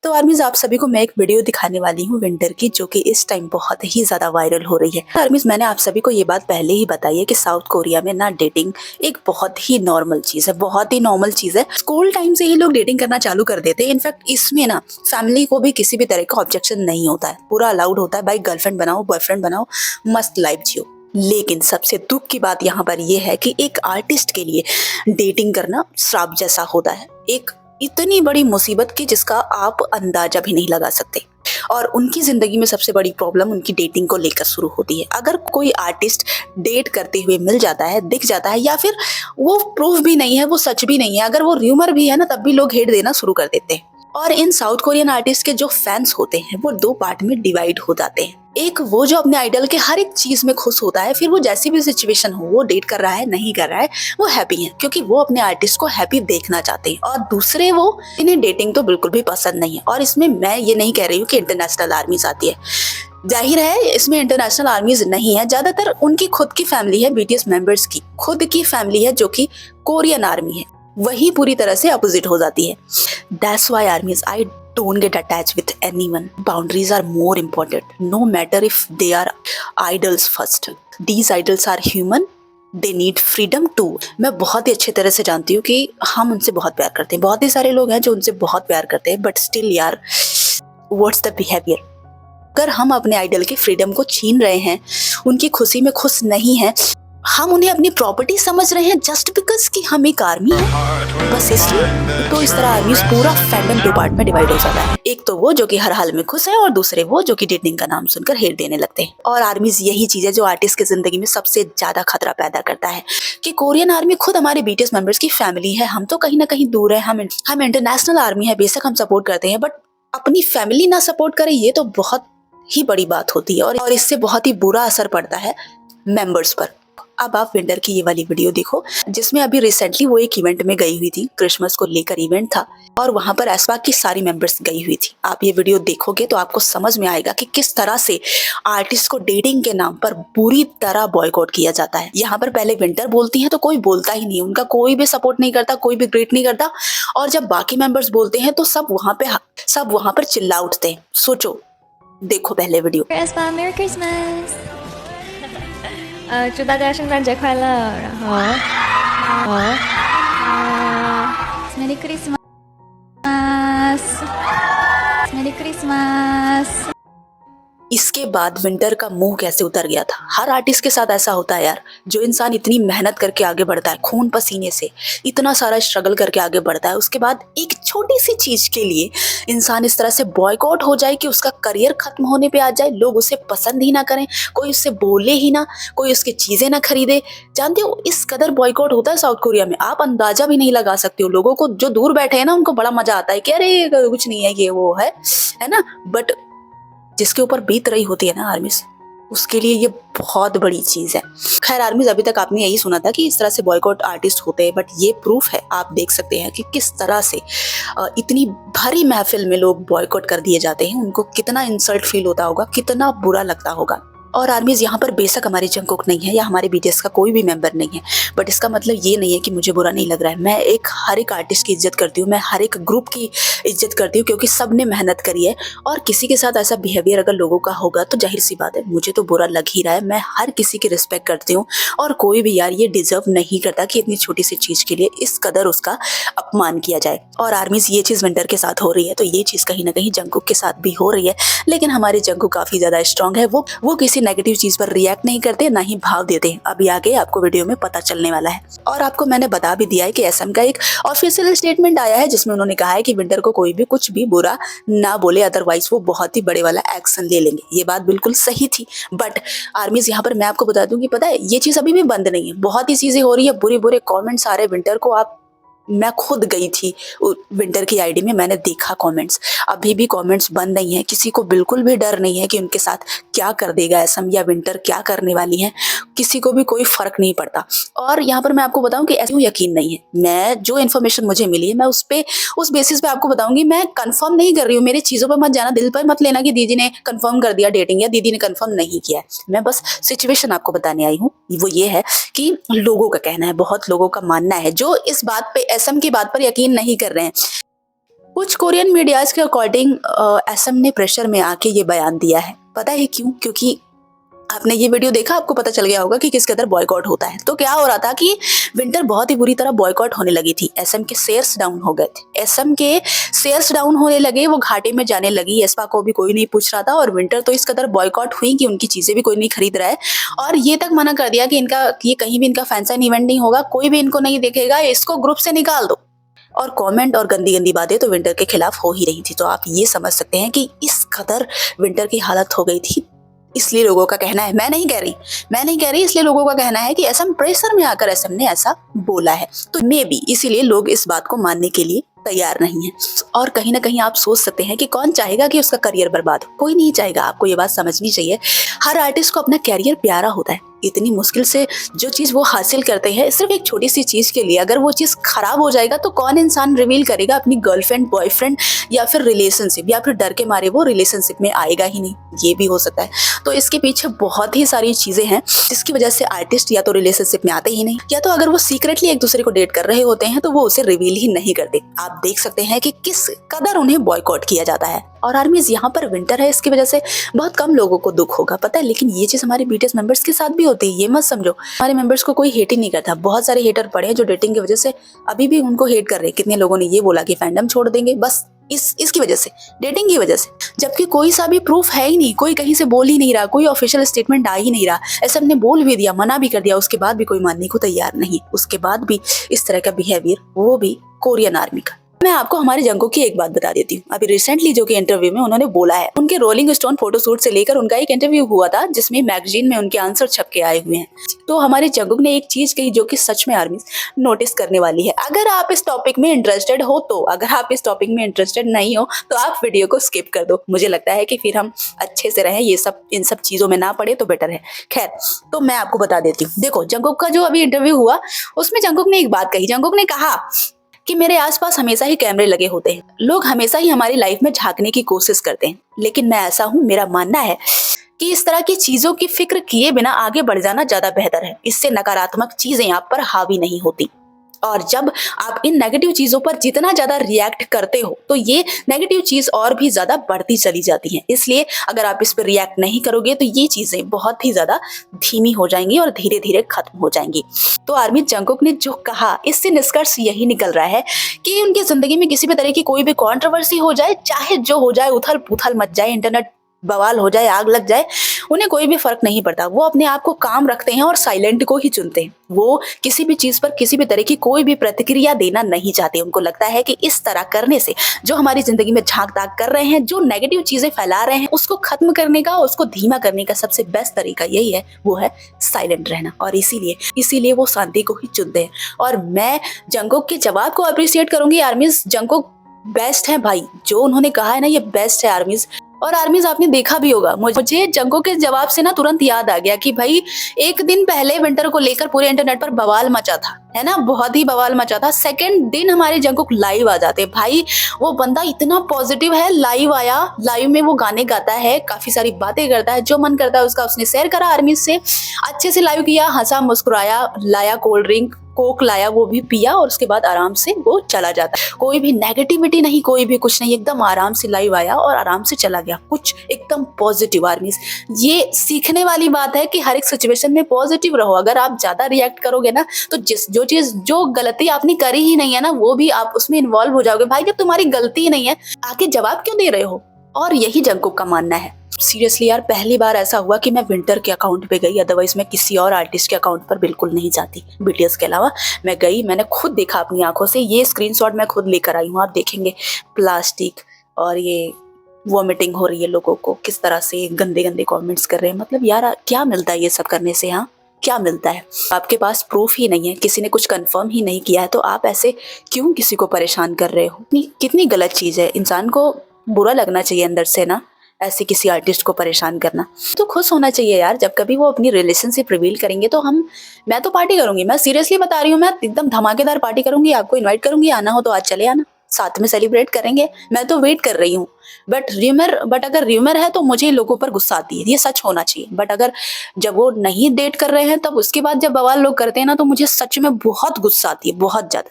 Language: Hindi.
तो आर्मीज आप सभी को मैं एक वीडियो दिखाने वाली हूँ विंटर की, जो कि इस टाइम बहुत ही ज्यादा वायरल हो रही है। आर्मीज मैंने आप सभी को ये बात पहले ही बताई है कि साउथ कोरिया में ना डेटिंग एक बहुत ही नॉर्मल चीज है, बहुत ही नॉर्मल चीज है। स्कूल टाइम से ही लोग डेटिंग करना चालू कर देते हैं। इनफैक्ट इसमें ना फैमिली को भी किसी भी तरह का ऑब्जेक्शन नहीं होता है, पूरा अलाउड होता है। भाई गर्लफ्रेंड बनाओ, बॉयफ्रेंड बनाओ, मस्त लाइफ जियो। लेकिन सबसे दुख की बात यहाँ पर यह है कि एक आर्टिस्ट के लिए डेटिंग करना श्राप जैसा होता है, एक इतनी बड़ी मुसीबत की जिसका आप अंदाजा भी नहीं लगा सकते। और उनकी जिंदगी में सबसे बड़ी प्रॉब्लम उनकी डेटिंग को लेकर शुरू होती है। अगर कोई आर्टिस्ट डेट करते हुए मिल जाता है, दिख जाता है, या फिर वो प्रूफ भी नहीं है, वो सच भी नहीं है, अगर वो र्यूमर भी है ना, तब भी लोग हेट देना शुरू कर देते हैं। और इन साउथ कोरियन आर्टिस्ट के जो फैंस होते हैं वो दो पार्ट में डिवाइड हो जाते हैं। एक वो जो अपने आइडल के हर एक चीज में खुश होता है, फिर वो जैसी भी सिचुएशन हो, वो डेट कर रहा है नहीं कर रहा है, वो हैप्पी है क्योंकि वो अपने आर्टिस्ट को हैप्पी देखना चाहते हैं। और दूसरे वो इन्हें डेटिंग तो बिल्कुल भी पसंद नहीं है। और इसमें मैं ये नहीं कह रही हूँ कि इंटरनेशनल आर्मीज आती है, जाहिर है इसमें इंटरनेशनल आर्मीज नहीं है, ज्यादातर उनकी खुद की फैमिली है, बीटीएस मेंबर्स की खुद की फैमिली है जो कि कोरियन आर्मी है, वही पूरी तरह से अपोजिट हो जाती है। That's why armies, I don't get attached with anyone. Boundaries are more important, no matter if they are idols first. These idols are human. They need freedom too. मैं बहुत ही अच्छी तरह से जानती हूँ कि हम उनसे बहुत प्यार करते हैं, बहुत ही सारे लोग हैं जो उनसे बहुत प्यार करते हैं, बट स्टिल यार, what's the behavior? अगर हम अपने आइडल की फ्रीडम को छीन रहे हैं, उनकी खुशी में खुश नहीं हैं, हम उन्हें अपनी प्रॉपर्टी समझ रहे हैं जस्ट बिकॉज कि हम एक आर्मी है, बस इसलिए। तो इस तरह आर्मी पूरा फैंडम दो पार्ट में डिवाइड हो जाता है। एक तो वो जो कि हर हाल में खुश है, और दूसरे वो जो कि डेटिंग का नाम सुनकर हेट देने लगते हैं। और आर्मीज यही चीज है जो आर्टिस्ट की जिंदगी में सबसे ज्यादा खतरा पैदा करता है कि कोरियन आर्मी खुद हमारे बीटीएस मेंबर्स की फैमिली है, हम तो कहीं ना कहीं दूर है, हम इंटरनेशनल आर्मी है, बेशक हम सपोर्ट करते हैं, बट अपनी फैमिली ना सपोर्ट करे, ये तो बहुत ही बड़ी बात होती है। और इससे बहुत ही बुरा असर पड़ता है मेंबर्स पर। अब आप विंटर की ये वाली वीडियो देखो, जिसमें अभी रिसेंटली वो एक इवेंट में गई हुई थी, क्रिसमस को लेकर इवेंट था, और वहां पर एसवा की सारी मेंबर्स गई हुई थी। आप ये वीडियो देखोगे तो आपको समझ में आएगा कि किस तरह से आर्टिस्ट को डेटिंग के नाम पर बुरी तरह बॉयकॉट किया जाता है। यहाँ पर पहले विंटर बोलती है तो कोई बोलता ही नहीं, उनका कोई भी सपोर्ट नहीं करता, कोई भी ग्रीट नहीं करता, और जब बाकी मेंबर्स बोलते हैं तो सब वहां पर चिल्ला उठते हैं। सोचो, देखो पहले video. Merry Christmas！ 祝大家圣诞节快乐，然后Merry Christmas，Merry Christmas。 इसके बाद विंटर का मुंह कैसे उतर गया था। हर आर्टिस्ट के साथ ऐसा होता है यार, जो इंसान इतनी मेहनत करके आगे बढ़ता है, खून पसीने से इतना सारा स्ट्रगल करके आगे बढ़ता है, उसके बाद एक छोटी सी चीज के लिए इंसान इस तरह से बॉयकॉट हो जाए कि उसका करियर खत्म होने पे आ जाए, लोग उसे पसंद ही ना करें, कोई उससे बोले ही ना, कोई उसकी चीजें ना खरीदे। जानते हो इस कदर बॉयकॉट होता है साउथ कोरिया में, आप अंदाजा भी नहीं लगा सकते हो। लोगों को जो दूर बैठे हैं ना, उनको बड़ा मजा आता है कि अरे कुछ नहीं है, ये वो है ना, बट जिसके ऊपर बीत रही होती है ना आर्मीज, उसके लिए ये बहुत बड़ी चीज है। खैर आर्मीज, अभी तक आपने यही सुना था कि इस तरह से बॉयकॉट आर्टिस्ट होते हैं, बट ये प्रूफ है, आप देख सकते हैं कि किस तरह से इतनी भरी महफिल में लोग बॉयकॉट कर दिए जाते हैं। उनको कितना इंसल्ट फील होता होगा, कितना बुरा लगता होगा। और आर्मीज यहाँ पर बेशक हमारी जंगकुक नहीं है या हमारे बीटीएस का कोई भी मेंबर नहीं है, बट इसका मतलब ये नहीं है कि मुझे बुरा नहीं लग रहा है। मैं हर एक आर्टिस्ट की इज्जत करती हूँ, मैं हर एक ग्रुप की इज्जत करती हूँ, क्योंकि सब ने मेहनत करी है। और किसी के साथ ऐसा बिहेवियर अगर लोगों का होगा तो जाहिर सी बात है, मुझे तो बुरा लग ही रहा है। मैं हर किसी की रिस्पेक्ट करती हूँ, और कोई भी यार ये डिजर्व नहीं करता कि इतनी छोटी सी चीज के लिए इस कदर उसका अपमान किया जाए। और आर्मीज ये चीज विंटर के साथ हो रही है, तो ये चीज कहीं ना कहीं जंगकुक के साथ भी हो रही है। लेकिन हमारे जंगकुक काफी ज्यादा स्ट्रांग है, वो किसी नेगेटिव चीज पर रिएक्ट नहीं करते, ना ही भाव देते। अभी आगे आपको वीडियो में पता चलने वाला है। और आपको मैंने बता भी दिया है कि एसएम का एक ऑफिशियल स्टेटमेंट आया है, जिसमें उन्होंने कहा है कि विंटर को कोई भी कुछ भी बुरा ना बोले, अदरवाइज वो बहुत ही बड़े वाला एक्शन ले लेंगे। ये बात बिल्कुल सही थी, बट आर्मीज यहाँ पर मैं आपको बता दूं कि पता है ये चीज अभी भी बंद नहीं है, बहुत ही चीजें हो रही है, बुरे बुरे कॉमेंट्स आ रहे विंटर को। मैं खुद गई थी विंटर की आईडी में, मैंने देखा कमेंट्स, अभी भी कमेंट्स बंद नहीं है। किसी को बिल्कुल भी डर नहीं है कि उनके साथ क्या कर देगा एसएम या विंटर क्या करने वाली है, किसी को भी कोई फर्क नहीं पड़ता। और यहाँ पर मैं आपको बताऊं कि ऐसा यकीन नहीं है, मैं जो इन्फॉर्मेशन मुझे मिली है मैं उस बेसिस पे आपको बताऊंगी। मैं कंफर्म नहीं कर रही हूँ, मेरी चीजों पर मत जाना, दिल पर मत लेना कि दीदी ने कंफर्म कर दिया डेटिंग या दीदी ने कंफर्म नहीं किया है। मैं बस सिचुएशन आपको बताने आई हूँ। वो ये है कि लोगों का कहना है, बहुत लोगों का मानना है जो इस बात पे एसएम की बात पर यकीन नहीं कर रहे हैं। कुछ कोरियन मीडियाज के अकॉर्डिंग एसएम ने प्रेशर में आके ये बयान दिया है। पता है क्यों? क्योंकि आपने ये वीडियो देखा, आपको पता चल गया होगा कि किस कदर बॉयकॉट होता है। तो क्या हो रहा था कि विंटर बहुत ही बुरी तरह बॉयकॉट होने लगी थी। एसएम के शेयर्स डाउन हो गए थे, एसएम के शेयर्स डाउन होने लगे, वो घाटे में जाने लगी। एस्पा को भी कोई नहीं पूछ रहा था और विंटर तो इस कदर बॉयकॉट हुई कि उनकी चीजें भी कोई नहीं खरीद रहा है और ये तक मना कर दिया कि इनका ये कहीं भी इनका फैन साइन इवेंट नहीं होगा, कोई भी इनको नहीं देखेगा, इसको ग्रुप से निकाल दो। और कमेंट और गंदी गंदी बातें तो विंटर के खिलाफ हो ही रही थी। तो आप ये समझ सकते हैं कि इस कदर विंटर की हालत हो गई थी। इसलिए लोगों का कहना है, मैं नहीं कह रही, इसलिए लोगों का कहना है कि एसएम प्रेशर में आकर एसएम ने ऐसा बोला है। तो मे बी इसीलिए लोग इस बात को मानने के लिए तैयार नहीं है। और कहीं ना कहीं आप सोच सकते हैं कि कौन चाहेगा कि उसका करियर बर्बाद हो? कोई नहीं चाहेगा। आपको ये बात समझनी चाहिए। हर आर्टिस्ट को अपना करियर प्यारा होता है। इतनी मुश्किल से जो चीज वो हासिल करते हैं सिर्फ एक छोटी सी चीज के लिए, अगर वो चीज खराब हो जाएगा तो कौन इंसान रिवील करेगा अपनी गर्लफ्रेंड, बॉयफ्रेंड या फिर रिलेशनशिप, या फिर डर के मारे वो रिलेशनशिप में आएगा ही नहीं, ये भी हो सकता है। तो इसके पीछे बहुत ही सारी चीजें हैं जिसकी वजह से आर्टिस्ट या तो रिलेशनशिप में आते ही नहीं, या तो अगर वो सीक्रेटली एक दूसरे को डेट कर रहे होते हैं तो वो उसे रिवील ही नहीं करते। आप देख सकते हैं कि किस कदर उन्हें बॉयकॉट किया जाता है। और आर्मीज यहाँ पर विंटर है, इसकी वजह से बहुत कम लोगों को दुख होगा, पता है। लेकिन ये चीज हमारे बीटीएस मेंबर्स के साथ भी होती है, ये मत समझो हमारे मेंबर्स को कोई हेट ही नहीं करता। बहुत सारे हेटर पड़े हैं जो डेटिंग की वजह से अभी भी उनको हेट कर रहे हैं। कितने लोगों ने ये बोला कि फैंडम छोड़ देंगे बस इसकी वजह से, डेटिंग की वजह से, जबकि कोई सा भी प्रूफ है ही नहीं, कोई कहीं से बोल ही नहीं रहा, कोई ऑफिशियल स्टेटमेंट आ ही नहीं रहा। ऐसा हमने बोल भी दिया, मना भी कर दिया, उसके बाद भी कोई मानने को तैयार नहीं, उसके बाद भी इस तरह का बिहेवियर, वो भी कोरियन आर्मी का। मैं आपको हमारे जंगकुक की एक बात बता देती हूँ। अभी रिसेंटली जो कि इंटरव्यू में उन्होंने बोला है, उनके रोलिंग स्टोन फोटोशूट से लेकर उनका एक इंटरव्यू हुआ था जिसमें मैगजीन में उनके आंसर छप के आए हुए हैं। तो हमारे जंगकुक ने एक चीज कही जो कि सच में आर्मी नोटिस करने वाली है। अगर आप इस टॉपिक में इंटरेस्टेड हो तो, अगर आप इस टॉपिक में इंटरेस्टेड नहीं हो तो आप वीडियो को स्किप कर दो। मुझे लगता है कि फिर हम अच्छे से रहें, ये सब इन सब चीजों में ना पड़े तो बेटर है। खैर, तो मैं आपको बता देती हूँ। देखो, जंगकुक का जो अभी इंटरव्यू हुआ उसमें जंगकुक ने एक बात कही। जंगकुक ने कहा कि मेरे आसपास हमेशा ही कैमरे लगे होते हैं, लोग हमेशा ही हमारी लाइफ में झांकने की कोशिश करते हैं, लेकिन मैं ऐसा हूँ, मेरा मानना है कि इस तरह की चीजों की फिक्र किए बिना आगे बढ़ जाना ज्यादा बेहतर है। इससे नकारात्मक चीजें आप पर हावी नहीं होती। और जब आप इन नेगेटिव चीजों पर जितना ज्यादा रिएक्ट करते हो तो ये नेगेटिव चीज और भी ज्यादा बढ़ती चली जाती है। इसलिए अगर आप इस पर रिएक्ट नहीं करोगे तो ये चीजें बहुत ही ज्यादा धीमी हो जाएंगी और धीरे धीरे खत्म हो जाएंगी। तो आर्मी जंगकुक ने जो कहा, इससे निष्कर्ष यही निकल रहा है कि उनकी जिंदगी में किसी भी तरह की कोई भी कंट्रोवर्सी हो जाए, चाहे जो हो जाए, उथल पुथल मच जाए, इंटरनेट बवाल हो जाए, आग लग जाए, उन्हें कोई भी फर्क नहीं पड़ता। वो अपने आप को काम रखते हैं और साइलेंट को ही चुनते हैं। वो किसी भी चीज पर किसी भी तरह की कोई भी प्रतिक्रिया देना नहीं चाहते। उनको लगता है कि इस तरह करने से जो हमारी जिंदगी में झांक ताक कर रहे हैं, जो नेगेटिव चीजें फैला रहे हैं, उसको खत्म करने का, उसको धीमा करने का सबसे बेस्ट तरीका यही है, वो है साइलेंट रहना। और इसीलिए वो शांति को ही चुनते हैं। और मैं जंगकुक के जवाब को अप्रिशिएट करूंगी। आर्मीज, जंगकुक बेस्ट है भाई, जो उन्होंने कहा है ना, ये बेस्ट है आर्मीज। और आर्मीज, आपने देखा भी होगा, मुझे जंगकुक के जवाब से ना तुरंत याद आ गया कि भाई एक दिन पहले विंटर को लेकर पूरे इंटरनेट पर बवाल मचा था, है ना, बहुत ही बवाल मचा था। सेकंड दिन हमारे जंगकुक लाइव आ जाते भाई। वो बंदा इतना पॉजिटिव है, लाइव आया, लाइव में वो गाने गाता है, काफी सारी बातें करता है, जो मन करता है उसका उसने शेयर करा आर्मीज से, अच्छे से लाइव किया, हंसा, मुस्कुराया, लाया कोल्ड ड्रिंक, कोक लाया, वो भी पिया और उसके बाद आराम से वो चला जाता। कोई भी नेगेटिविटी नहीं, कोई भी कुछ नहीं, एकदम आराम से लाइव आया और आराम से चला गया, कुछ एकदम पॉजिटिव। आर्मीज, ये सीखने वाली बात है कि हर एक सिचुएशन में पॉजिटिव रहो। अगर आप ज्यादा रिएक्ट करोगे ना तो जो गलती आपने करी ही नहीं है ना, वो भी आप उसमें इन्वॉल्व हो जाओगे। भाई, जब तुम्हारी गलती ही नहीं है, आके जवाब क्यों दे रहे हो? और यही जंगकुक का मानना है। सीरियसली यार, पहली बार ऐसा हुआ कि मैं विंटर के अकाउंट पे गई, अदरवाइज मैं किसी और आर्टिस्ट के अकाउंट पर बिल्कुल नहीं जाती। बीटीएस के अलावा मैं गई, मैंने खुद देखा अपनी आंखों से। ये स्क्रीनशॉट मैं खुद लेकर आई हूँ, आप देखेंगे प्लास्टिक और ये वॉमिटिंग हो रही है, लोगों को किस तरह से गंदे गंदे कमेंट्स कर रहे हैं। मतलब यार, क्या मिलता है ये सब करने से? हाँ, क्या मिलता है? आपके पास प्रूफ ही नहीं है, किसी ने कुछ कंफर्म ही नहीं किया है, तो आप ऐसे क्यों किसी को परेशान कर रहे हो? कितनी गलत चीज है। इंसान को बुरा लगना चाहिए अंदर से ना, ऐसे किसी आर्टिस्ट को परेशान करना। तो खुश होना चाहिए यार, जब कभी वो अपनी रिलेशनशिप रिवील करेंगे तो मैं तो पार्टी करूंगी। मैं सीरियसली बता रही हूँ, मैं एकदम धमाकेदार पार्टी करूंगी, आपको इनवाइट करूंगी, आना हो तो आज चले आना, साथ में सेलिब्रेट करेंगे। मैं तो वेट कर रही हूँ। बट अगर र्यूमर है तो मुझे लोगों पर गुस्सा आती है, ये सच होना चाहिए। बट अगर जब वो नहीं डेट कर रहे हैं तब उसके बाद जब बवाल लोग करते हैं ना, तो मुझे सच में बहुत गुस्सा आती है, बहुत ज्यादा।